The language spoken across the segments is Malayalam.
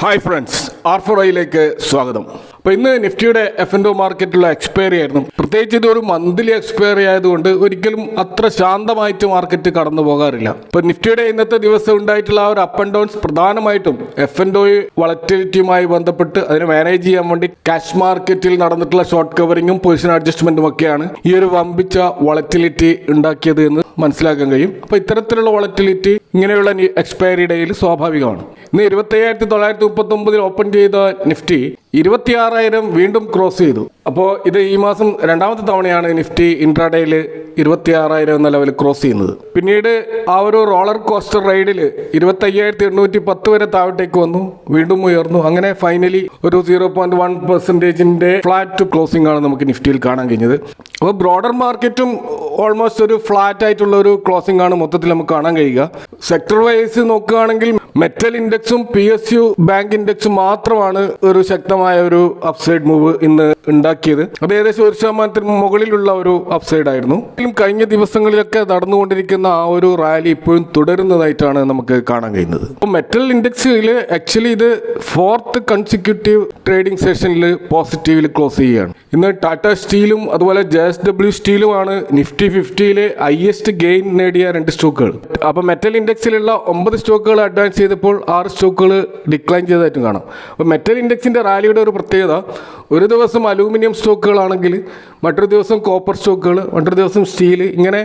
ഹായ് ഫ്രണ്ട്സ്, R4iലേക്ക് സ്വാഗതം. അപ്പോൾ ഇന്ന് നിഫ്റ്റിയുടെ F&O മാർക്കറ്റിലുള്ള എക്സ്പയറി ആയിരുന്നു. പ്രത്യേകിച്ച് ഇതൊരു മന്ത്ലി എക്സ്പയറി ആയതുകൊണ്ട് ഒരിക്കലും അത്ര ശാന്തമായിട്ട് മാർക്കറ്റ് കടന്നു പോകാറില്ല. ഇപ്പോൾ നിഫ്റ്റിയുടെ ഇന്നത്തെ ദിവസം ഉണ്ടായിട്ടുള്ള ആ ഒരു അപ്പ് ആൻഡ് ഡൗൺസ് പ്രധാനമായിട്ടും F&O വളറ്റിലിറ്റിയുമായി ബന്ധപ്പെട്ട് അതിനെ മാനേജ് ചെയ്യാൻ വേണ്ടി ക്യാഷ് മാർക്കറ്റിൽ നടന്നിട്ടുള്ള ഷോർട്ട് കവറിങ്ങും പൊസിഷൻ അഡ്ജസ്റ്റ്മെന്റും ഒക്കെയാണ് ഈ ഒരു വമ്പിച്ച വളറ്റിലിറ്റി ഉണ്ടാക്കിയത് എന്ന് മനസ്സിലാക്കാൻ കഴിയും. അപ്പോൾ ഇത്തരത്തിലുള്ള വളറ്റിലിറ്റി ഇങ്ങനെയുള്ള എക്സ്പയറി ഡേയിൽ സ്വാഭാവികമാണ്. ഇന്ന് 27,939 ഓപ്പൺ ചെയ്ത നിഫ്റ്റി 26,000 വീണ്ടും ക്രോസ് ചെയ്തു. അപ്പോൾ ഇത് ഈ മാസം രണ്ടാമത്തെ തവണയാണ് നിഫ്റ്റി ഇൻട്രാഡേയിൽ 26,000 എന്ന ലെവൽ ക്രോസ് ചെയ്യുന്നത്. പിന്നീട് ആ ഒരു റോളർ കോസ്റ്റർ റൈഡിൽ 25,810 വരെ താഴോട്ടേക്ക് വന്നു, വീണ്ടും ഉയർന്നു. അങ്ങനെ ഫൈനലി ഒരു 0.1% ഫ്ലാറ്റ് ക്ലോസിംഗ് ആണ് നമുക്ക് നിഫ്റ്റിയിൽ കാണാൻ കഴിഞ്ഞത്. അപ്പോൾ ബ്രോഡർ മാർക്കറ്റും ഓൾമോസ്റ്റ് ഒരു ഫ്ലാറ്റ് ആയിട്ടുള്ള ഒരു ക്ലോസിംഗ് ആണ് മൊത്തത്തിൽ നമുക്ക് കാണാൻ കഴിയുക. സെക്ടർ വൈസ് നോക്കുകയാണെങ്കിൽ മെറ്റൽ ഇൻഡെക്സും PSU ബാങ്ക് ഇൻഡെക്സും മാത്രമാണ് ഒരു ശക്തമായ ഒരു അപ്സൈഡ് മൂവ് ഇന്ന് ഉണ്ടാക്കിയത്. അത് ഏകദേശം 1% മുകളിലുള്ള ഒരു അപ്സൈഡ് ആയിരുന്നു. കഴിഞ്ഞ ദിവസങ്ങളിലൊക്കെ നടന്നുകൊണ്ടിരിക്കുന്ന ആ ഒരു റാലി ഇപ്പോഴും തുടരുന്നതായിട്ടാണ് നമുക്ക് കാണാൻ കഴിയുന്നത്. അപ്പോൾ മെറ്റൽ ഇൻഡെക്സിൽ ആക്ച്വലി ഇത് 4th കൺസിക്യൂട്ടീവ് ട്രേഡിംഗ് സെഷനിൽ പോസിറ്റീവിൽ ക്ലോസ് ചെയ്യുകയാണ്. ഇന്ന് ടാറ്റ സ്റ്റീലും അതുപോലെ JSW സ്റ്റീലുമാണ് നിഫ്റ്റി 50-ലെ ഹൈയസ്റ്റ് ഗെയിൻ നേടിയ 2 സ്റ്റോക്കുകൾ. അപ്പോൾ മെറ്റൽ ഇൻഡെക്സിലുള്ള 9 സ്റ്റോക്കുകൾ അഡ്വാൻസ് ചെയ്തപ്പോൾ 6 സ്റ്റോക്കുകൾ ഡിക്ലൈൻ ചെയ്തതായിട്ടും കാണാം. അപ്പോൾ മെറ്റൽ ഇൻഡെക്സിൻ്റെ റാലിയുടെ ഒരു പ്രത്യേകത, ഒരു ദിവസം അലൂമിനിയം സ്റ്റോക്കുകളാണെങ്കിൽ മറ്റൊരു ദിവസം കോപ്പർ സ്റ്റോക്കുകൾ, മറ്റൊരു ദിവസം സ്റ്റീൽ, ഇങ്ങനെ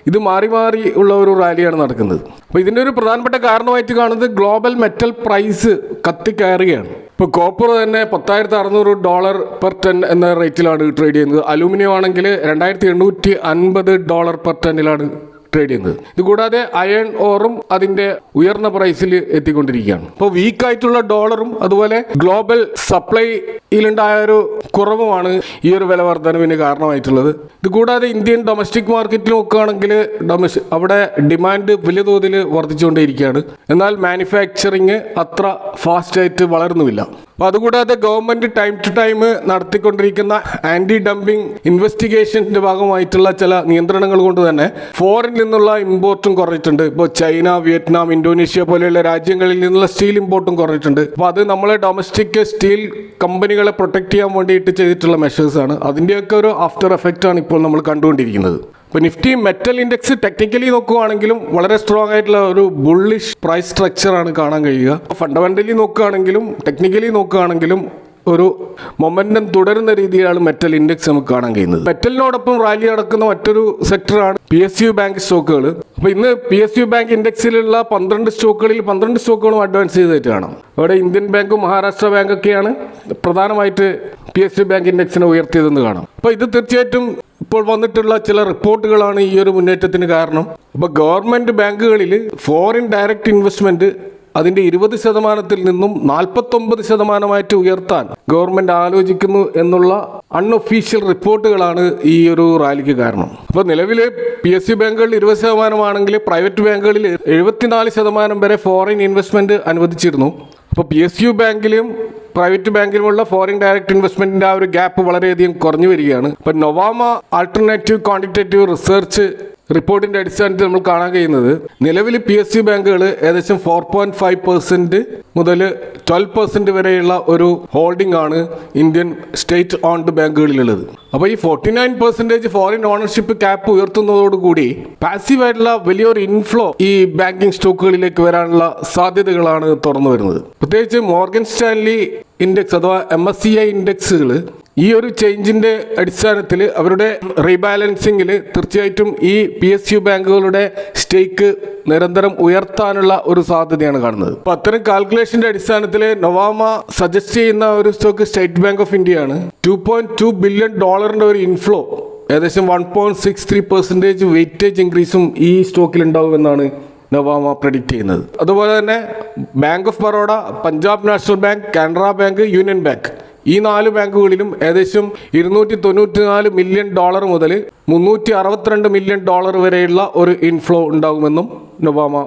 ഇത് മാറി മാറി ഉള്ള ഒരു റാലിയാണ് നടക്കുന്നത്. അപ്പോൾ ഇതിൻ്റെ ഒരു പ്രധാനപ്പെട്ട കാരണമായിട്ട് കാണുന്നത് ഗ്ലോബൽ മെറ്റൽ പ്രൈസ് കത്തിക്കയറുകയാണ്. ഇപ്പോൾ കോപ്പർ തന്നെ $10,600 പെർ ടൺ എന്ന റേറ്റിലാണ് ട്രേഡ് ചെയ്യുന്നത്. അലൂമിനിയം ആണെങ്കിൽ $2,850 പെർ ടണ്ണിലാണ് ട്രേഡ് ചെയ്യുന്നത്. ഇതുകൂടാതെ അയൺ ഓറും അതിന്റെ ഉയർന്ന പ്രൈസിൽ എത്തിക്കൊണ്ടിരിക്കുകയാണ്. ഇപ്പോൾ വീക്കായിട്ടുള്ള ഡോളറും അതുപോലെ ഗ്ലോബൽ സപ്ലൈയിലുണ്ടായ ഒരു കുറവുമാണ് ഈ ഒരു വില വർധനവിന് കാരണമായിട്ടുള്ളത്. ഇതുകൂടാതെ ഇന്ത്യൻ ഡൊമസ്റ്റിക് മാർക്കറ്റിൽ നോക്കുകയാണെങ്കിൽ അവിടെ ഡിമാൻഡ് വലിയ തോതിൽ വർദ്ധിച്ചുകൊണ്ടേയിരിക്കുകയാണ്. എന്നാൽ മാനുഫാക്ചറിങ് അത്ര ഫാസ്റ്റായിട്ട് വളർന്നുമില്ല. അപ്പോൾ അതുകൂടാതെ ഗവൺമെന്റ് ടൈം ടു ടൈം നടത്തിക്കൊണ്ടിരിക്കുന്ന ആന്റി ഡംപിംഗ് ഇൻവെസ്റ്റിഗേഷന്റെ ഭാഗമായിട്ടുള്ള ചില നിയന്ത്രണങ്ങൾ കൊണ്ട് തന്നെ ഫോറിൻ നിന്നുള്ള ഇമ്പോർട്ടും കുറഞ്ഞിട്ടുണ്ട്. ഇപ്പോൾ ചൈന, വിയറ്റ്നാം, ഇന്തോനേഷ്യ പോലെയുള്ള രാജ്യങ്ങളിൽ നിന്നുള്ള സ്റ്റീൽ ഇമ്പോർട്ടും കുറഞ്ഞിട്ടുണ്ട്. അപ്പോൾ അത് നമ്മളെ ഡൊമസ്റ്റിക് സ്റ്റീൽ കമ്പനികളെ പ്രൊട്ടക്ട് ചെയ്യാൻ വേണ്ടിയിട്ട് ചെയ്തിട്ടുള്ള മെഷേഴ്സാണ്. അതിൻ്റെയൊക്കെ ഒരു ആഫ്റ്റർ എഫക്റ്റ് ആണ് ഇപ്പോൾ നമ്മൾ കണ്ടുകൊണ്ടിരിക്കുന്നത്. ഇപ്പോൾ നിഫ്റ്റി മെറ്റൽ ഇൻഡെക്സ് ടെക്നിക്കലി നോക്കുകയാണെങ്കിലും വളരെ സ്ട്രോങ് ആയിട്ടുള്ള ഒരു ബുള്ളിഷ് പ്രൈസ് സ്ട്രക്ചറാണ് കാണാൻ കഴിയുക. ഫണ്ടമെന്റലി നോക്കുകയാണെങ്കിലും ടെക്നിക്കലി നോക്കുകയാണെങ്കിലും ഒരു മൊമെന്റം തുടരുന്ന രീതിയിലാണ് മെറ്റൽ ഇൻഡെക്സ് നമുക്ക് കാണാൻ കഴിയുന്നത്. മെറ്റലിനോടൊപ്പം റാലി നടക്കുന്ന മറ്റൊരു സെക്ടറാണ് PSU ബാങ്ക് സ്റ്റോക്കുകൾ. അപ്പോൾ ഇന്ന് PSU ബാങ്ക് ഇൻഡെക്സിലുള്ള 12 സ്റ്റോക്കുകളിൽ 12 സ്റ്റോക്കുകളും അഡ്വാൻസ് ചെയ്തിട്ട് കാണാം. അവിടെ ഇന്ത്യൻ ബാങ്കും മഹാരാഷ്ട്ര ബാങ്കൊക്കെയാണ് പ്രധാനമായിട്ട് PSU ബാങ്ക് ഇൻഡെക്സിനെ ഉയർത്തിയതെന്ന് കാണാം. അപ്പോൾ ഇത് തീർച്ചയായിട്ടും ഇപ്പോൾ വന്നിട്ടുള്ള ചില റിപ്പോർട്ടുകളാണ് ഈ ഒരു മുന്നേറ്റത്തിന് കാരണം. അപ്പോൾ ഗവൺമെന്റ് ബാങ്കുകളിൽ ഫോറിൻ ഡയറക്റ്റ് ഇൻവെസ്റ്റ്മെന്റ് അതിന്റെ 20% നിന്നും 49% ഉയർത്താൻ ഗവൺമെന്റ് ആലോചിക്കുന്നു എന്നുള്ള അൺഒഫീഷ്യൽ റിപ്പോർട്ടുകളാണ് ഈ ഒരു റാലിക്ക് കാരണം. അപ്പോൾ നിലവിൽ PSU ബാങ്കുകളിൽ 20% ആണെങ്കിൽ പ്രൈവറ്റ് ബാങ്കുകളിൽ 74% വരെ ഫോറിൻ ഇൻവെസ്റ്റ്മെന്റ് അനുവദിച്ചിരുന്നു. അപ്പോൾ PSU ബാങ്കിലും പ്രൈവറ്റ് ബാങ്കിലുമുള്ള ഫോറിൻ ഡയറക്റ്റ് ഇൻവെസ്റ്റ്മെന്റിന്റെ ആ ഒരു ഗ്യാപ്പ് വളരെയധികം കുറഞ്ഞു വരികയാണ്. ഇപ്പൊ നൊവാമ ആൾട്ടർനേറ്റീവ് ക്വാണ്ടിറ്റേറ്റീവ് റിസർച്ച് റിപ്പോർട്ടിന്റെ അടിസ്ഥാനത്തിൽ നമ്മൾ കാണാൻ കഴിയുന്നത് നിലവിൽ PSU ബാങ്കുകൾ ഏകദേശം 4.5% മുതൽ 12% വരെയുള്ള ഒരു ഹോൾഡിംഗ് ആണ് ഇന്ത്യൻ സ്റ്റേറ്റ് ഓൺഡ് ബാങ്കുകളിലുള്ളത്. അപ്പോൾ ഈ 49% ഫോറിൻ ഓണർഷിപ്പ് ക്യാപ്പ് ഉയർത്തുന്നതോടുകൂടി പാസീവ് ആയിട്ടുള്ള വലിയൊരു ഇൻഫ്ലോ ഈ ബാങ്കിങ് സ്റ്റോക്കുകളിലേക്ക് വരാനുള്ള സാധ്യതകളാണ് തുറന്നു വരുന്നത്. പ്രത്യേകിച്ച് മോർഗൻ സ്റ്റാൻലി ഇൻഡെക്സ് അഥവാ MSCI ഇൻഡെക്സുകൾ ഈ ഒരു ചേഞ്ചിന്റെ അടിസ്ഥാനത്തിൽ അവരുടെ റീബാലൻസിങ്ങിൽ തീർച്ചയായിട്ടും ഈ PSU ബാങ്കുകളുടെ സ്റ്റേക്ക് നിരന്തരം ഉയർത്താനുള്ള ഒരു സാധ്യതയാണ് കാണുന്നത്. അപ്പോൾ അത്തരം കാൽക്കുലേഷന്റെ അടിസ്ഥാനത്തിൽ നൊവാമ സജസ്റ്റ് ചെയ്യുന്ന ഒരു stock state bank of India ആണ്. $2.2 ബില്യൺ ഒരു ഇൻഫ്ലോ, ഏകദേശം 1.63% വെയിറ്റേജ് ഇൻക്രീസും ഈ സ്റ്റോക്കിൽ ഉണ്ടാവുമെന്നാണ് നൊവാമ പ്രഡിക്റ്റ് ചെയ്യുന്നത്. അതുപോലെ തന്നെ bank of Baroda, Punjab national bank, Canara bank, union bank, ഈ 4 ബാങ്കുകളിലും ഏകദേശം $294 മില്യൺ മുതൽ $362 മില്യൺ വരെയുള്ള ഒരു ഇൻഫ്ലോ ഉണ്ടാകുമെന്നും നൊവാമ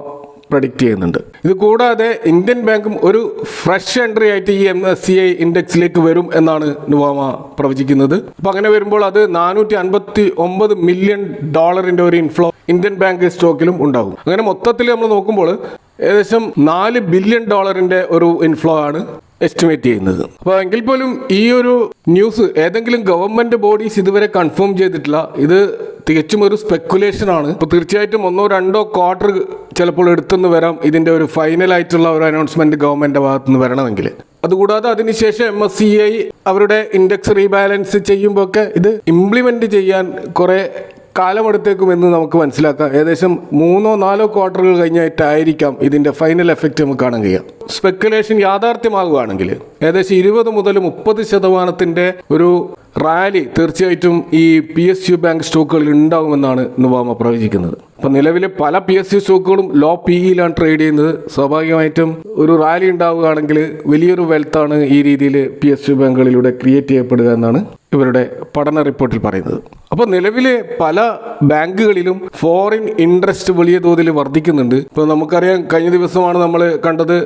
പ്രഡിക്റ്റ് ചെയ്യുന്നുണ്ട്. ഇത് കൂടാതെ ഇന്ത്യൻ ബാങ്കും ഒരു ഫ്രഷ് എൻട്രി ആയിട്ട് ഈ MSCI ഇൻഡെക്സിലേക്ക് വരും എന്നാണ് നൊവാമ പ്രവചിക്കുന്നത്. അപ്പം അങ്ങനെ വരുമ്പോൾ അത് $459 മില്യൺ ഒരു ഇൻഫ്ലോ ഇന്ത്യൻ ബാങ്ക് സ്റ്റോക്കിലും ഉണ്ടാകും. അങ്ങനെ മൊത്തത്തിൽ നമ്മൾ നോക്കുമ്പോൾ ഏകദേശം $4 ബില്യൺ ഒരു ഇൻഫ്ലോ ആണ് എസ്റ്റിമേറ്റ് ചെയ്യുന്നത്. അപ്പോൾ എങ്കിൽ പോലും ഈ ഒരു ന്യൂസ് ഏതെങ്കിലും ഗവൺമെന്റ് ബോഡീസ് ഇതുവരെ കൺഫേം ചെയ്തിട്ടില്ല. ഇത് തികച്ചും ഒരു സ്പെക്കുലേഷൻ ആണ്. ഇപ്പോൾ തീർച്ചയായിട്ടും 1-2 ക്വാർട്ടർ ചിലപ്പോൾ എടുത്തെന്ന് വരാം ഇതിന്റെ ഒരു ഫൈനലായിട്ടുള്ള ഒരു അനൗൺസ്മെന്റ് ഗവൺമെന്റിന്റെ ഭാഗത്തു നിന്ന് വരണമെങ്കിൽ. അതുകൂടാതെ അതിനുശേഷം MSCI അവരുടെ ഇൻഡെക്സ് റീബാലൻസ് ചെയ്യുമ്പോൾ ഒക്കെ ഇത് ഇംപ്ലിമെന്റ് ചെയ്യാൻ കുറെ കാലമെടുത്തേക്കുമെന്ന് നമുക്ക് മനസ്സിലാക്കാം. ഏകദേശം 3-4 ക്വാർട്ടറുകൾ കഴിഞ്ഞായിട്ടായിരിക്കാം ഇതിന്റെ ഫൈനൽ എഫക്റ്റ് നമുക്ക് കാണാൻ കഴിയാം. സ്പെക്കുലേഷൻ യാഥാർത്ഥ്യമാകുകയാണെങ്കിൽ ഏകദേശം 20-30% ഒരു റാലി തീർച്ചയായിട്ടും ഈ PSU ബാങ്ക് സ്റ്റോക്കുകളിൽ ഉണ്ടാകുമെന്നാണ് നുവാമ പ്രവചിക്കുന്നത്. അപ്പോൾ നിലവിലെ പല PSU സ്റ്റോക്കുകളും ലോ PE-യിലാണ് ട്രേഡ് ചെയ്യുന്നത്. സ്വാഭാവികമായിട്ടും ഒരു റാലി ഉണ്ടാവുകയാണെങ്കിൽ വലിയൊരു വെൽത്താണ് ഈ രീതിയിൽ PSU ബാങ്കുകളിലൂടെ ക്രിയേറ്റ് ചെയ്യപ്പെടുക എന്നാണ് ഇവരുടെ പഠന റിപ്പോർട്ടിൽ പറയുന്നത്. അപ്പോൾ നിലവിലെ പല ബാങ്കുകളിലും ഫോറിൻ ഇൻട്രസ്റ്റ് വലിയ തോതിൽ വർദ്ധിക്കുന്നുണ്ട്. ഇപ്പോൾ നമുക്കറിയാം, കഴിഞ്ഞ ദിവസമാണ് നമ്മൾ കണ്ടത്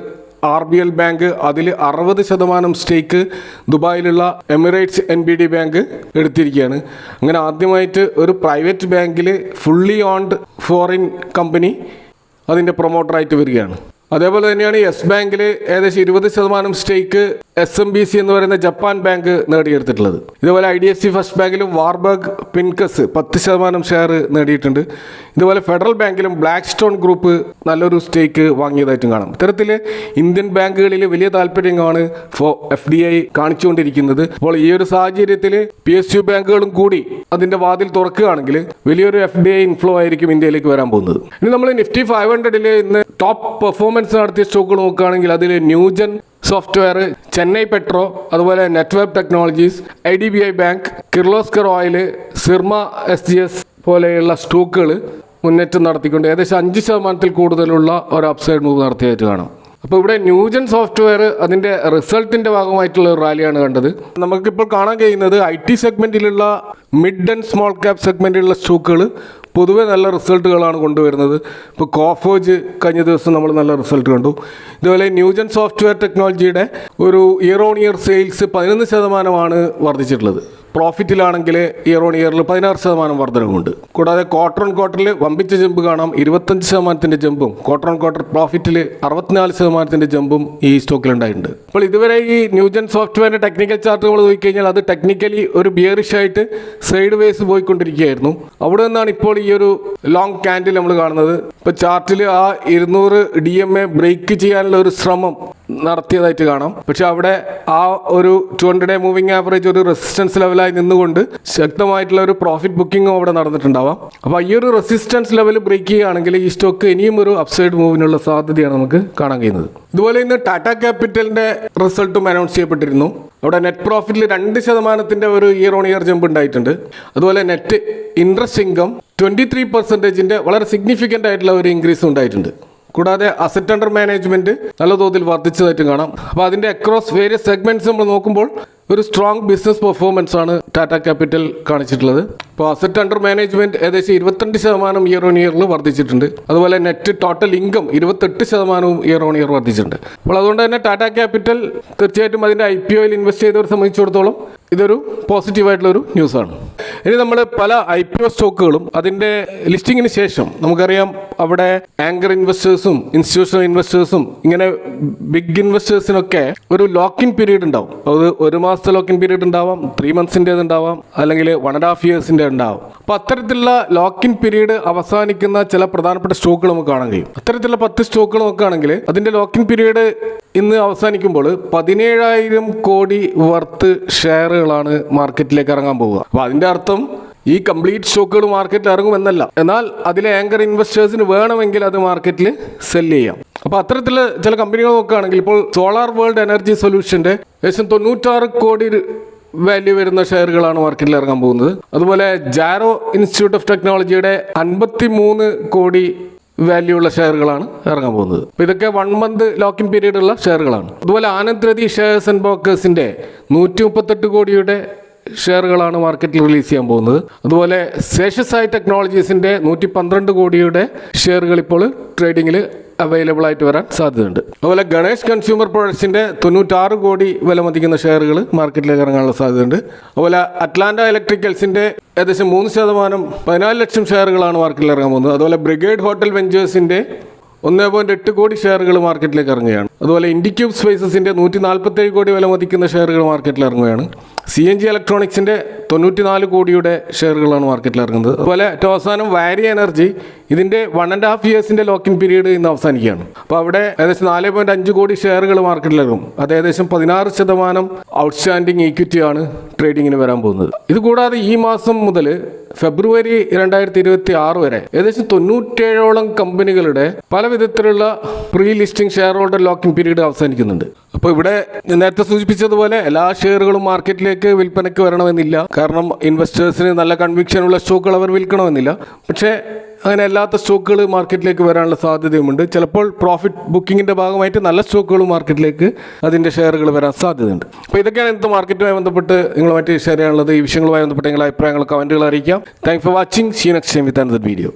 RBL ബാങ്ക് അതിൽ 60% സ്റ്റേക്ക് ദുബായിലുള്ള എമിറേറ്റ്സ് NBD ബാങ്ക് എടുത്തിരിക്കുകയാണ്. അങ്ങനെ ആദ്യമായിട്ട് ഒരു പ്രൈവറ്റ് ബാങ്കിൽ ഫുള്ളി ഓൺഡ് ഫോറിൻ കമ്പനി അതിൻ്റെ പ്രൊമോട്ടറായിട്ട് വരികയാണ്. അതേപോലെ തന്നെയാണ് യെസ് ബാങ്കിൽ ഏകദേശം 20% സ്റ്റേക്ക് SMBC എന്ന് പറയുന്ന ജപ്പാൻ ബാങ്ക് നേടിയെടുത്തിട്ടുള്ളത്. ഇതുപോലെ IDFC ഫസ്റ്റ് ബാങ്കിലും വാർബർഗ് പിൻകസ് 10% ഷെയർ നേടിയിട്ടുണ്ട്. ഇതുപോലെ ഫെഡറൽ ബാങ്കിലും ബ്ലാക്ക് സ്റ്റോൺ ഗ്രൂപ്പ് നല്ലൊരു സ്റ്റേക്ക് വാങ്ങിയതായിട്ടും കാണാം. ഇത്തരത്തിൽ ഇന്ത്യൻ ബാങ്കുകളിൽ വലിയ താല്പര്യമാണ് FDI കാണിച്ചുകൊണ്ടിരിക്കുന്നത്. അപ്പോൾ ഈ ഒരു സാഹചര്യത്തിൽ PSU ബാങ്കുകളും കൂടി അതിന്റെ വാതിൽ തുറക്കുകയാണെങ്കിൽ വലിയൊരു FDI ഇൻഫ്ലോ ആയിരിക്കും ഇന്ത്യയിലേക്ക് വരാൻ പോകുന്നത്. ഇനി നമ്മൾ Nifty 500 ഇന്ന് ടോപ്പ് പെർഫോമൻസ് നടത്തിയ സ്റ്റോക്കുകൾ നോക്കുകയാണെങ്കിൽ അതിൽ ന്യൂജൻ സോഫ്റ്റ്വെയർ, ചെന്നൈ പെട്രോ, അതുപോലെ Netweb technologies, IDBI bank, Kirloskar oil, Syrma SGS പോലെയുള്ള സ്റ്റോക്കുകൾ മുന്നേറ്റം നടത്തിക്കൊണ്ട് ഏകദേശം 5% കൂടുതലുള്ള ഒരു അപ്സൈഡ് മൂവ് നടത്തിയായിട്ട് കാണാം. അപ്പോൾ ഇവിടെ ന്യൂജൻ സോഫ്റ്റ്വെയർ അതിൻ്റെ റിസൾട്ടിൻ്റെ ഭാഗമായിട്ടുള്ള ഒരു റാലിയാണ് കണ്ടത്. നമുക്കിപ്പോൾ കാണാൻ കഴിയുന്നത് IT സെഗ്മെൻറ്റിലുള്ള മിഡ് ആൻഡ് സ്മോൾ ക്യാപ് സെഗ്മെൻറ്റിലുള്ള സ്റ്റോക്കുകൾ പൊതുവെ നല്ല റിസൾട്ടുകളാണ് കൊണ്ടുവരുന്നത്. ഇപ്പോൾ കോഫോജ് കഴിഞ്ഞ ദിവസം നമ്മൾ നല്ല റിസൾട്ട് കണ്ടു. ഇതുപോലെ ന്യൂജൻ സോഫ്റ്റ്വെയർ ടെക്നോളജിയുടെ ഒരു ഇയർ ഓൺ ഇയർ സെയിൽസ് 11% വർദ്ധിച്ചിട്ടുള്ളത്. പ്രോഫിറ്റിലാണെങ്കിൽ ഇയർ ഓൺ ഇയറിൽ 16% വർധനവുമുണ്ട്. കൂടാതെ ക്വാർട്ടർ ഓൺ ക്വാർട്ടറിൽ വമ്പിച്ച ജമ്പ് കാണാം. 25% ജമ്പും ക്വാർട്ടർ ഓൺ ക്വാർട്ടർ പ്രോഫിറ്റിൽ 64% ജമ്പും ഈ സ്റ്റോക്കിൽ ഉണ്ടായിട്ടുണ്ട്. അപ്പോൾ ഇതുവരെ ഈ ന്യൂജൻ സോഫ്റ്റ്വെയറിന്റെ ടെക്നിക്കൽ ചാർട്ടുകൾ നോക്കിക്കഴിഞ്ഞാൽ അത് ടെക്നിക്കലി ഒരു ബിയറിഷ് ആയിട്ട് സൈഡ് വേസ് പോയിക്കൊണ്ടിരിക്കുകയായിരുന്നു. അവിടെ നിന്നാണ് ഇപ്പോൾ ഈ ഒരു ലോങ് ക്യാൻഡിൽ നമ്മൾ കാണുന്നത്. ഇപ്പോൾ ചാർട്ടിൽ ആ 200 DMA ബ്രേക്ക് ചെയ്യാനുള്ള ഒരു ശ്രമം നടത്തിയതായിട്ട് കാണാം. പക്ഷെ അവിടെ ആ ഒരു 200-day മൂവിംഗ് ആവറേജ് ഒരു റെസിസ്റ്റൻസ് ലെവലായി നിന്നുകൊണ്ട് ശക്തമായിട്ടുള്ള ഒരു പ്രോഫിറ്റ് ബുക്കിംഗും അവിടെ നടന്നിട്ടുണ്ടാവാം. അപ്പോൾ ഈ ഒരു റെസിസ്റ്റൻസ് ലെവൽ ബ്രേക്ക് ചെയ്യുകയാണെങ്കിൽ ഈ സ്റ്റോക്ക് ഇനിയും ഒരു അപ്സൈഡ് മൂവിനുള്ള സാധ്യതയാണ് നമുക്ക് കാണാൻ കഴിയുന്നത്. ഇതുപോലെ ഇന്ന് ടാറ്റ ക്യാപിറ്റലിന്റെ റിസൾട്ടും അനൗൺസ് ചെയ്യപ്പെട്ടിരുന്നു. അവിടെ നെറ്റ് പ്രോഫിറ്റിൽ 2% ഒരു ഇയർ ഓൺ ഇയർ ജമ്പ് ഉണ്ടായിട്ടുണ്ട്. അതുപോലെ നെറ്റ് ഇൻട്രസ്റ്റ് ഇൻകം 23% വളരെ സിഗ്നിഫിക്കൻ്റ് ആയിട്ടുള്ള ഒരു ഇൻക്രീസ് ഉണ്ടായിട്ടുണ്ട്. കൂടാതെ അസറ്റ് അണ്ടർ മാനേജ്മെന്റ് നല്ല തോതിൽ വർദ്ധിച്ചതായിട്ടും കാണാം. അപ്പോൾ അതിന്റെ അക്രോസ് വേരിയസ് സെഗ്മെന്റ്സ് നമ്മൾ നോക്കുമ്പോൾ ഒരു സ്ട്രോങ് ബിസിനസ് പെർഫോമൻസ് ആണ് ടാറ്റ ക്യാപിറ്റൽ കാണിച്ചിട്ടുള്ളത്. ഇപ്പോൾ അസറ്റ് അണ്ടർ മാനേജ്മെന്റ് ഏകദേശം 22% ഇയർ ഓൺ ഇയറിൽ വർദ്ധിച്ചിട്ടുണ്ട്. അതുപോലെ net total income 28% year on year വർദ്ധിച്ചിട്ടുണ്ട്. അപ്പോൾ അതുകൊണ്ട് തന്നെ ടാറ്റ ക്യാപിറ്റൽ തീർച്ചയായിട്ടും അതിന്റെ IPOയിൽ ഇൻവെസ്റ്റ് ചെയ്തവരെ സംബന്ധിച്ചിടത്തോളം ഇതൊരു പോസിറ്റീവായിട്ടുള്ളൊരു ന്യൂസാണ്. ഇനി നമ്മൾ പല IPO സ്റ്റോക്കുകളും അതിൻ്റെ ലിസ്റ്റിങ്ങിന് ശേഷം നമുക്കറിയാം അവിടെ ആങ്കർ ഇൻവെസ്റ്റേഴ്സും ഇൻസ്റ്റിറ്റ്യൂഷണൽ ഇൻവെസ്റ്റേഴ്സും ഇങ്ങനെ ബിഗ് ഇൻവെസ്റ്റേഴ്സിനൊക്കെ ഒരു ലോക്കിൻ പീരീഡ് ഉണ്ടാവും. അത് 1 മാസത്തെ ലോക്കിൻ പീരീഡ് ഉണ്ടാവാം, 3 months ഉണ്ടാവാം, അല്ലെങ്കിൽ 1.5 years ഉണ്ടാവും. അപ്പോൾ അത്തരത്തിലുള്ള ലോക്കിൻ പീരീഡ് അവസാനിക്കുന്ന ചില പ്രധാനപ്പെട്ട സ്റ്റോക്കുകൾ നമുക്ക് കാണാൻ കഴിയും. അത്തരത്തിലുള്ള 10 സ്റ്റോക്കുകൾ നോക്കുകയാണെങ്കിൽ അതിൻ്റെ ലോക്കിൻ പീരീഡ് ഇന്ന് അവസാനിക്കുമ്പോൾ 17,000 കോടി വർത്ത് ഷെയറുകളാണ് മാർക്കറ്റിലേക്ക് ഇറങ്ങാൻ പോവുക. അപ്പോൾ അതിൻ്റെ അർത്ഥം ഈ കംപ്ലീറ്റ് സ്റ്റോക്കുകൾ മാർക്കറ്റിൽ ഇറങ്ങുമെന്നല്ല, എന്നാൽ അതിലെ ആങ്കർ ഇൻവെസ്റ്റേഴ്സിന് വേണമെങ്കിൽ അത് മാർക്കറ്റിൽ സെല് ചെയ്യാം. അപ്പോൾ അത്തരത്തിൽ ചില കമ്പനികൾ നോക്കുകയാണെങ്കിൽ ഇപ്പോൾ സോളാർ വേൾഡ് എനർജി സൊല്യൂഷൻ്റെ ഏകദേശം 96 കോടി വാല്യൂ വരുന്ന ഷെയറുകളാണ് മാർക്കറ്റിൽ ഇറങ്ങാൻ പോകുന്നത്. അതുപോലെ ജാരോ ഇൻസ്റ്റിറ്റ്യൂട്ട് ഓഫ് ടെക്നോളജിയുടെ 53 കോടി വാല്യൂ ഉള്ള ഷെയറുകളാണ് ഇറങ്ങാൻ പോകുന്നത്. അപ്പോൾ ഇതൊക്കെ 1 month ലോക്കിംഗ് പീരീഡ് ഉള്ള ഷെയറുകളാണ്. അതുപോലെ ആനന്ദ് രതി ഷെയർസ് ആൻഡ് ബ്രോക്കേഴ്സിന്റെ 138 കോടിയുടെ ഷെയറുകളാണ് മാർക്കറ്റിൽ റിലീസ് ചെയ്യാൻ പോകുന്നത്. അതുപോലെ ശേഷസായി ടെക്നോളജീസിന്റെ 112 കോടിയുടെ ഷെയറുകൾ ഇപ്പോൾ ട്രേഡിംഗിൽ അവൈലബിൾ ആയിട്ട് വരാൻ സാധ്യതയുണ്ട്. അതുപോലെ ഗണേഷ് കൺസ്യൂമർ പ്രൊഡക്ട്സിന്റെ 96 കോടി വില മതിക്കുന്ന ഷെയറുകൾ മാർക്കറ്റിലേക്ക് ഇറങ്ങാനുള്ള സാധ്യതയുണ്ട്. അതുപോലെ അറ്റ്ലാന്റ ഇലക്ട്രിക്കൽസിന്റെ ഏകദേശം 3% 14 ലക്ഷം ഷെയറുകളാണ് മാർക്കറ്റിൽ ഇറങ്ങാൻ പോകുന്നത്. അതുപോലെ ബ്രിഗേഡ് ഹോട്ടൽ വെഞ്ചേഴ്സിന്റെ 1.8 കോടി ഷെയറുകൾ മാർക്കറ്റിലേക്ക് ഇറങ്ങുകയാണ്. അതുപോലെ ഇൻഡിക്യൂബ് സ്പേസസിന്റെ 147 കോടി വില മതിക്കുന്ന ഷെയറുകൾ മാർക്കറ്റിൽ ഇറങ്ങുകയാണ്. CNG ഇലക്ട്രോണിക്സിന്റെ 94 കോടിയുടെ ഷെയറുകളാണ് മാർക്കറ്റിൽ ഇറങ്ങുന്നത്. അതുപോലെ ഏറ്റവും അവസാനം വാരി എനർജി, ഇതിന്റെ 1.5 ഇയേഴ്സിന്റെ ലോക്കിൻ പീരീഡ് ഇന്ന് അവസാനിക്കുകയാണ്. അപ്പോൾ അവിടെ ഏകദേശം 4.5 കോടി ഷെയറുകൾ മാർക്കറ്റിൽ ഇറങ്ങും. അത് ഏകദേശം 16% ഔട്ട്സ്റ്റാൻഡിങ് ഈക്വിറ്റിയാണ് ട്രേഡിങ്ങിന് വരാൻ പോകുന്നത്. ഇതുകൂടാതെ ഈ മാസം മുതൽ ഫെബ്രുവരി 2026 വരെ ഏകദേശം 97ഓളം കമ്പനികളുടെ പല വിധത്തിലുള്ള pre listing share holder locking period അവസാനിക്കുന്നുണ്ട്. അപ്പോൾ ഇവിടെ നേരത്തെ സൂചിപ്പിച്ചതുപോലെ എല്ലാ ഷെയറുകളും മാർക്കറ്റിലേക്ക് വിൽപ്പനയ്ക്ക് വരണമെന്നില്ല. കാരണം ഇൻവെസ്റ്റേഴ്സിന് നല്ല കൺവിക്ഷനുള്ള സ്റ്റോക്കുകൾ അവർ വിൽക്കണമെന്നില്ല. പക്ഷേ അങ്ങനെ അല്ലാത്ത സ്റ്റോക്കുകൾ മാർക്കറ്റിലേക്ക് വരാനുള്ള സാധ്യതയുമുണ്ട്. ചിലപ്പോൾ പ്രോഫിറ്റ് ബുക്കിങ്ങിൻ്റെ ഭാഗമായിട്ട് നല്ല സ്റ്റോക്കുകൾ മാർക്കറ്റിലേക്ക് അതിൻ്റെ ഷെയറുകൾ വരാൻ സാധ്യതയുണ്ട്. അപ്പോൾ ഇതൊക്കെയാണ് ഇന്നത്തെ മാർക്കറ്റുമായി ബന്ധപ്പെട്ട് നിങ്ങളുമായിട്ട് ഷെയർ ചെയ്യാനുള്ളത്. ഈ വിഷയങ്ങളുമായി ബന്ധപ്പെട്ട് നിങ്ങളുടെ അഭിപ്രായങ്ങൾ കമൻറ്റുകൾ അറിയിക്കാം. Thanks for watching. See you next time with another video.